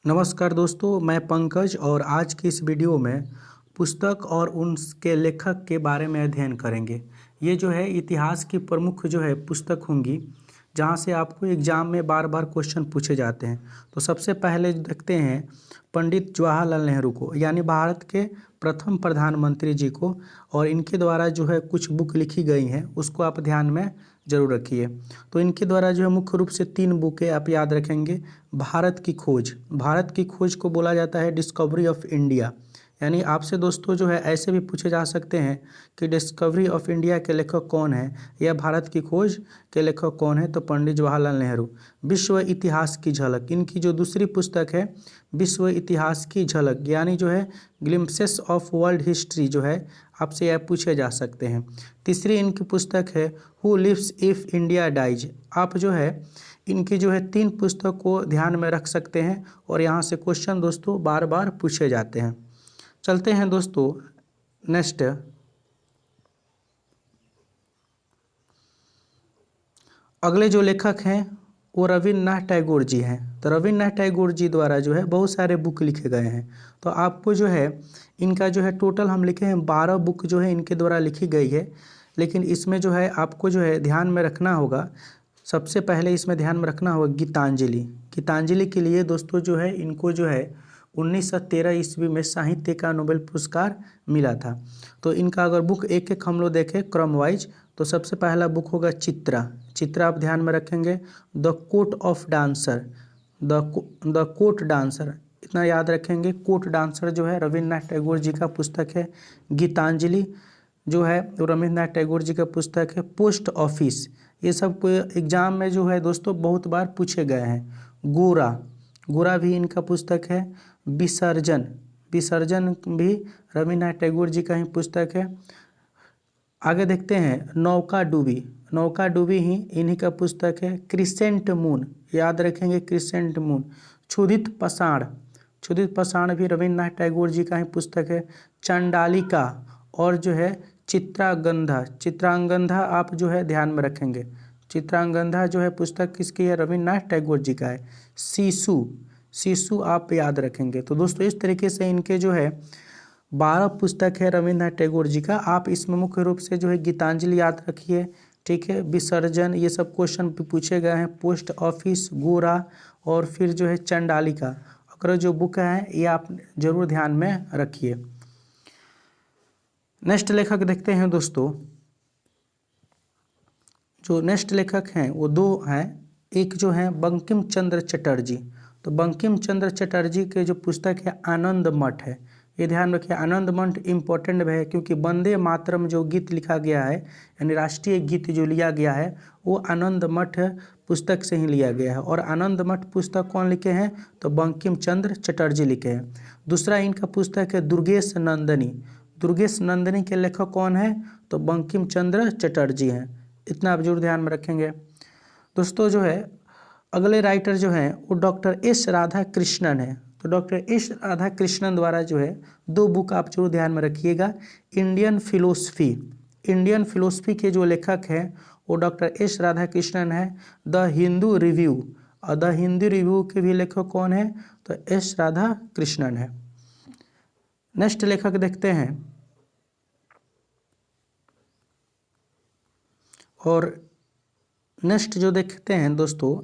नमस्कार दोस्तों, मैं पंकज और आज की इस वीडियो में पुस्तक और उनके लेखक के बारे में अध्ययन करेंगे। ये जो है इतिहास की प्रमुख जो है पुस्तक होंगी जहाँ से आपको एग्जाम में बार बार क्वेश्चन पूछे जाते हैं। तो सबसे पहले देखते हैं पंडित जवाहरलाल नेहरू को, यानी भारत के प्रथम प्रधानमंत्री जी को, और इनके द्वारा जो है कुछ बुक लिखी गई हैं उसको आप ध्यान में जरूर रखिए। तो इनके द्वारा जो है मुख्य रूप से 3 बुकें आप याद रखेंगे। भारत की खोज को बोला जाता है डिस्कवरी ऑफ इंडिया, यानी आपसे दोस्तों जो है ऐसे भी पूछे जा सकते हैं कि डिस्कवरी ऑफ इंडिया के लेखक कौन है या भारत की खोज के लेखक कौन है, तो पंडित जवाहरलाल नेहरू। विश्व इतिहास की झलक, इनकी जो दूसरी पुस्तक है विश्व इतिहास की झलक, यानी जो है ग्लिम्पसेस ऑफ वर्ल्ड हिस्ट्री, जो है आपसे यह पूछे जा सकते हैं। तीसरी इनकी पुस्तक है who lives if India dies. आप जो है इनकी जो है 3 पुस्तक को ध्यान में रख सकते हैं और यहाँ से क्वेश्चन दोस्तों बार बार पूछे जाते हैं। चलते हैं दोस्तों नेक्स्ट। अगले जो लेखक हैं वो रविन्द्रनाथ टैगोर जी हैं। तो रविन्द्रनाथ टैगोर जी द्वारा जो है बहुत सारे बुक लिखे गए हैं। तो आपको जो है इनका जो है टोटल हम लिखे हैं 12 बुक जो है इनके द्वारा लिखी गई है। लेकिन इसमें जो है आपको जो है ध्यान में रखना होगा, सबसे पहले इसमें ध्यान में रखना होगा गीतांजलि के लिए दोस्तों जो है इनको जो है 1913 ईस्वी में साहित्य का नोबेल पुरस्कार मिला था। तो इनका अगर बुक एक एक हम लोग देखें क्रम वाइज, तो सबसे पहला बुक होगा चित्रा आप ध्यान में रखेंगे। The court of dancer, the court dancer इतना याद रखेंगे। कोर्ट डांसर जो है रविन्द्रनाथ टैगोर जी का पुस्तक है। गीतांजलि जो है वो रविन्द्रनाथ टैगोर जी का पुस्तक है। पोस्ट ऑफिस, ये सब एग्जाम में जो है दोस्तों बहुत बार पूछे गए हैं। गोरा भी इनका पुस्तक है। विसर्जन भी रविन्द्रनाथ टैगोर जी का ही पुस्तक है। आगे देखते हैं नौका डूबी ही इन्हीं का पुस्तक है। क्रिसेंट मून याद रखेंगे, क्रिसेंट मून। क्षुधित पाषाण भी रविन्द्रनाथ टैगोर जी का ही पुस्तक है। चंडालिका और जो है चित्रांगंधा आप जो है ध्यान में रखेंगे। चित्रांगंधा जो है पुस्तक किसकी है, रविन्द्रनाथ टैगोर जी का है। शिशु आप याद रखेंगे। तो दोस्तों इस तरीके से इनके जो है 12 पुस्तक है रविन्द्रनाथ टैगोर जी का। आप इसमें मुख्य रूप से जो है गीतांजलि याद रखिए, ठीक है। विसर्जन ये सब क्वेश्चन पूछे गए हैं। पोस्ट ऑफिस, गोरा और फिर जो है चंडालिका, अगर जो बुक है ये आप जरूर ध्यान में रखिए। नेक्स्ट लेखक देखते हैं दोस्तों। जो नेक्स्ट लेखक हैं वो 2 हैं। एक जो है बंकिम चंद्र चटर्जी। तो बंकिम चंद्र चटर्जी के जो पुस्तक है आनंद मठ है। ये ध्यान रखिए, आनंद मठ इम्पोर्टेंट है क्योंकि वंदे मातरम जो गीत लिखा गया है, यानी राष्ट्रीय गीत जो लिया गया है वो आनंद मठ पुस्तक से ही लिया गया है। और आनंद मठ पुस्तक कौन लिखे हैं, तो बंकिम चंद्र चटर्जी लिखे हैं। दूसरा इनका पुस्तक है दुर्गेश नंदिनी के लेखक कौन है, तो बंकिम चंद्र चटर्जी हैं। इतना आप जरूर ध्यान में रखेंगे। दोस्तों जो है अगले राइटर जो हैं वो डॉक्टर एस राधा कृष्णन है। तो डॉक्टर एस राधा कृष्णन द्वारा जो है 2 बुक आप जरूर ध्यान में रखिएगा। इंडियन फिलोसफी के जो लेखक हैं वो डॉक्टर एस राधा कृष्णन है। द हिंदू रिव्यू, और द हिंदू रिव्यू के भी लेखक कौन है, तो एस राधा कृष्णन है। नेक्स्ट लेखक देखते हैं, और नेक्स्ट जो देखते हैं दोस्तों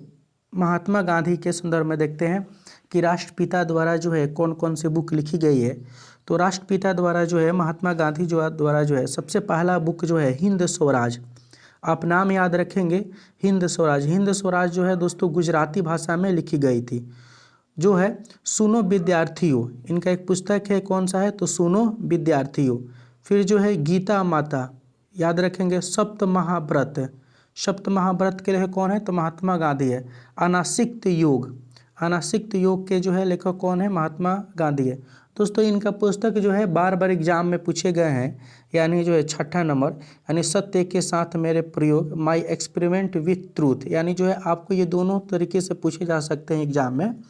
महात्मा गांधी के संदर्भ में देखते हैं कि राष्ट्रपिता द्वारा जो है कौन कौन सी बुक लिखी गई है। तो राष्ट्रपिता द्वारा जो है महात्मा गांधी द्वारा जो है सबसे पहला बुक जो है हिंद स्वराज। आप नाम याद रखेंगे, हिंद स्वराज जो है दोस्तों गुजराती भाषा में लिखी गई थी। जो है सुनो विद्यार्थियों, इनका एक पुस्तक है, कौन सा है, तो सुनो विद्यार्थियों। फिर जो है गीता माता याद रखेंगे। सप्त महाव्रत के लेखक कौन है, तो महात्मा गांधी है। अनासिक्त योग के जो है लेखक कौन है, महात्मा गांधी है। दोस्तों इनका पुस्तक जो है बार बार एग्जाम में पूछे गए हैं, यानी जो है 6ठा नंबर, यानी सत्य के साथ मेरे प्रयोग, माई एक्सपेरिमेंट विथ ट्रूथ, यानी जो है आपको ये दोनों तरीके से पूछे जा सकते हैं एग्जाम में।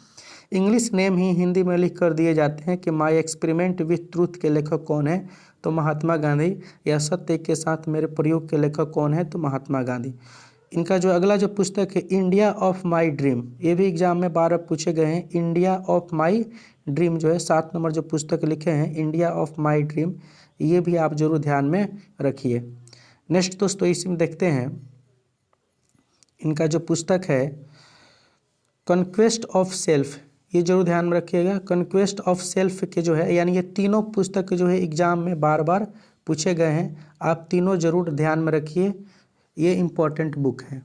इंग्लिश नेम ही हिंदी में लिख कर दिए जाते हैं कि माई एक्सपेरिमेंट विथ ट्रूथ के लेखक कौन है, तो महात्मा गांधी, या सत्य के साथ मेरे प्रयोग के लेखक कौन है, तो महात्मा गांधी। इनका जो अगला जो पुस्तक है इंडिया ऑफ माई ड्रीम, ये भी एग्जाम में बार बार पूछे गए हैं। इंडिया ऑफ माई ड्रीम जो है 7 नंबर जो पुस्तक लिखे हैं इंडिया ऑफ माई ड्रीम, ये भी आप जरूर ध्यान में रखिए। नेक्स्ट दोस्तों इसमें देखते हैं इनका जो पुस्तक है कॉन्क्वेस्ट ऑफ सेल्फ, ये जरूर ध्यान में रखिएगा। कॉन्क्वेस्ट ऑफ सेल्फ के जो है यानी ये तीनों पुस्तक जो है एग्जाम में बार बार पूछे गए हैं, आप तीनों जरूर ध्यान में रखिए, ये इम्पोर्टेंट बुक है।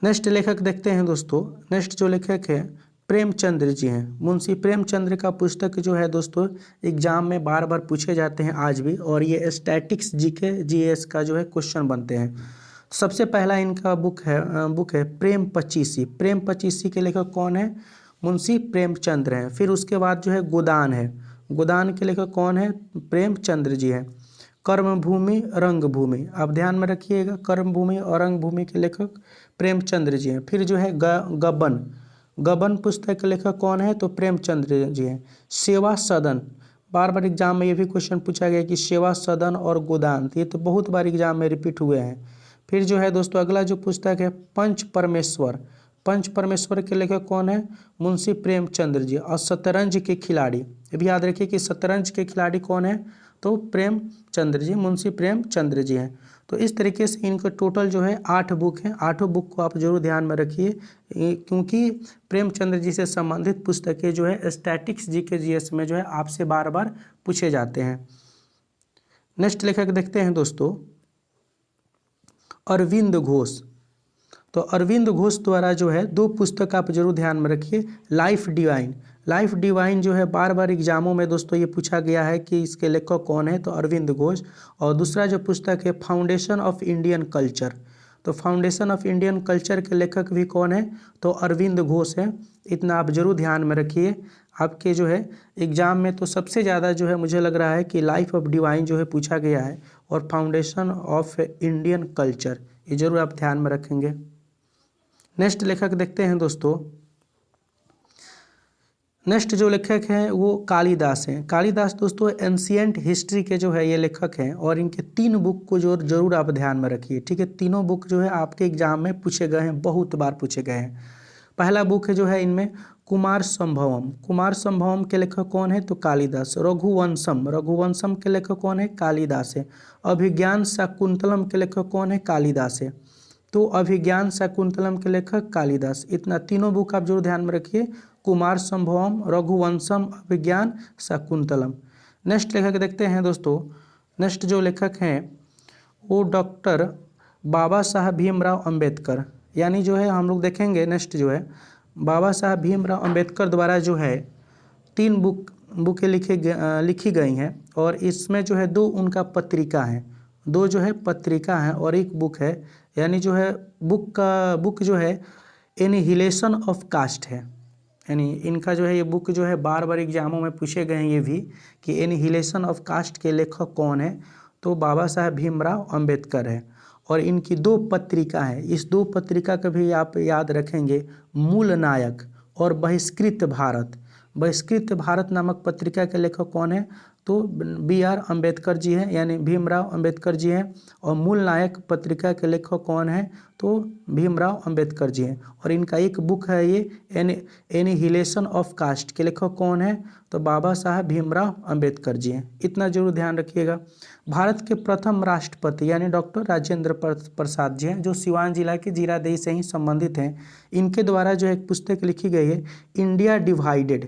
नेक्स्ट लेखक देखते हैं दोस्तों, नेक्स्ट जो लेखक है प्रेमचंद्र जी हैं। मुंशी प्रेमचंद्र का पुस्तक जो है दोस्तों एग्जाम में बार बार पूछे जाते हैं आज भी, और ये स्टैटिक्स जीके जीएस का जो है क्वेश्चन बनते हैं। सबसे पहला इनका बुक है प्रेम पचीसी। प्रेम पचीसी के लेखक कौन है? मुंशी प्रेमचंद्र हैं। फिर उसके बाद जो है गोदान है, गोदान के लेखक कौन है? प्रेमचंद्र जी हैं। कर्मभूमि रंगभूमि, आप ध्यान में रखिएगा, कर्मभूमि और रंगभूमि के लेखक प्रेमचंद्र जी हैं। फिर जो है गबन, गबन पुस्तक के लेखक कौन है? तो प्रेमचंद्र जी हैं। सेवा सदन, बार बार एग्जाम में ये भी क्वेश्चन पूछा गया कि सेवा सदन और गोदान, ये तो बहुत बार एग्जाम में रिपीट हुए हैं। फिर जो है दोस्तों अगला जो पुस्तक है पंच परमेश्वर, पंच परमेश्वर के लेखक कौन है? मुंशी प्रेमचंद्र जी। और शतरंज के खिलाड़ी, ये भी याद रखिए कि शतरंज के खिलाड़ी कौन है? तो प्रेमचंद्र जी, मुंशी प्रेमचंद्र जी हैं। तो इस तरीके से इनका टोटल जो है 8 बुक हैं। 8 बुक को आप जरूर ध्यान में रखिए, क्योंकि प्रेमचंद्र जी से संबंधित पुस्तकें जो है स्टैटिक्स जीके जीएस में जो है आपसे बार बार पूछे जाते हैं। नेक्स्ट लेखक देखते हैं दोस्तों अरविंद घोष। तो अरविंद घोष द्वारा जो है 2 पुस्तक आप जरूर ध्यान में रखिए। लाइफ डिवाइन, लाइफ डिवाइन जो है बार बार एग्जामों में दोस्तों ये पूछा गया है कि इसके लेखक कौन है? तो अरविंद घोष। और दूसरा जो पुस्तक है फाउंडेशन ऑफ इंडियन कल्चर, तो फाउंडेशन ऑफ इंडियन कल्चर के लेखक भी कौन है? तो अरविंद घोष हैं। इतना आप जरूर ध्यान में रखिए। आपके जो है एग्जाम में तो सबसे ज़्यादा जो है मुझे लग रहा है कि लाइफ ऑफ डिवाइन जो है पूछा गया है, और फाउंडेशन ऑफ इंडियन कल्चर, ये जरूर आप ध्यान में रखेंगे। नेक्स्ट लेखक देखते हैं दोस्तों, नेक्स्ट जो लेखक हैं वो कालिदास हैं। कालिदास दोस्तों एंशिएंट हिस्ट्री के जो है ये लेखक हैं, और इनके 3 बुक को जो जरूर आप ध्यान में रखिए, ठीक है। तीनों बुक जो है आपके एग्जाम में पूछे गए हैं, बहुत बार पूछे गए हैं। पहला बुक है जो है इनमें कुमार संभवम, कुमार संभवम के लेखक कौन है? तो कालिदास। रघुवंशम, रघुवंशम के लेखक कौन है? कालिदास है। अभिज्ञान शाकुंतलम के लेखक कौन है? कालिदास है। तो अभिज्ञान शाकुंतलम के लेखक कालिदास। इतना तीनों बुक आप जरूर ध्यान में रखिए, कुमार संभवम, रघुवंशम, अभिज्ञान शाकुंतलम। नेक्स्ट लेखक देखते हैं दोस्तों, नेक्स्ट जो लेखक हैं वो डॉक्टर बाबा साहब भीमराव अंबेडकर, यानी जो है हम लोग देखेंगे नेक्स्ट जो है बाबा साहब भीमराव अंबेडकर द्वारा जो है 3 बुकें लिखी गई हैं, और इसमें जो है 2 उनका पत्रिका हैं, 2 जो है पत्रिका हैं और 1 बुक है। यानी जो है बुक जो है एनिहिलेशन ऑफ कास्ट है, यानी इनका जो है ये बुक जो है बार बार एग्जामों में पूछे गए हैं ये भी कि एनिहिलेशन ऑफ कास्ट के लेखक कौन है? तो बाबा साहब भीमराव अंबेडकर है। और इनकी 2 पत्रिका हैं, इस 2 पत्रिका का भी आप याद रखेंगे, मूल नायक और बहिष्कृत भारत। बहिष्कृत भारत नामक पत्रिका के लेखक कौन है? तो BR अम्बेडकर जी हैं, यानी भीमराव अंबेडकर जी हैं। और मूल नायक पत्रिका के लेखक कौन है? तो भीमराव अंबेडकर जी हैं। और इनका 1 बुक है ये एनिहिलेशन ऑफ कास्ट के लेखक कौन है? तो बाबा साहब भीमराव अंबेडकर जी हैं। इतना जरूर ध्यान रखिएगा। भारत के प्रथम राष्ट्रपति यानी डॉक्टर राजेंद्र प्रसाद जी हैं, जो सिवान जिला के जीरादेई से ही संबंधित हैं। इनके द्वारा जो एक पुस्तक लिखी गई है इंडिया डिवाइडेड।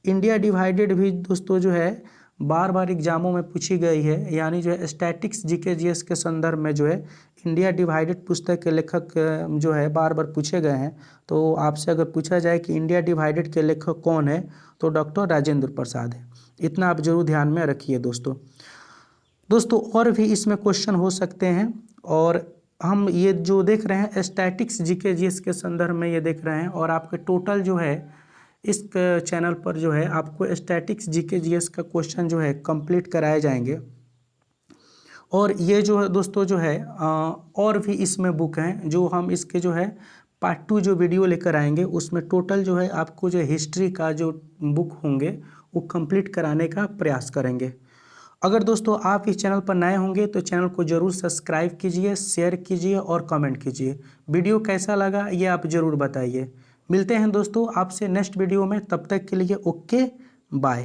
इंडिया डिवाइडेड भी दोस्तों जो है बार बार एग्जामों में पूछी गई है, यानी जो है स्टैटिक्स जीके जीएस के संदर्भ में जो है इंडिया डिवाइडेड पुस्तक के लेखक जो है बार बार पूछे गए हैं। तो आपसे अगर पूछा जाए कि इंडिया डिवाइडेड के लेखक कौन है, तो डॉक्टर राजेंद्र प्रसाद है। इतना आप जरूर ध्यान में रखिए दोस्तों और भी इसमें क्वेश्चन हो सकते हैं, और हम ये जो देख रहे हैं स्टैटिक्स जीके जीएस के संदर्भ में ये देख रहे हैं, और आपके टोटल जो है इस चैनल पर जो है आपको स्टैटिक्स जीके जीएस का क्वेश्चन जो है कंप्लीट कराए जाएंगे। और ये जो है दोस्तों जो है और भी इसमें बुक हैं जो हम इसके जो है पार्ट 2 जो वीडियो लेकर आएंगे, उसमें टोटल जो है आपको जो हिस्ट्री का जो बुक होंगे वो कंप्लीट कराने का प्रयास करेंगे। अगर दोस्तों आप इस चैनल पर नए होंगे तो चैनल को ज़रूर सब्सक्राइब कीजिए, शेयर कीजिए और कमेंट कीजिए। वीडियो कैसा लगा ये आप ज़रूर बताइए। मिलते हैं दोस्तों आपसे नेक्स्ट वीडियो में, तब तक के लिए ओके बाय।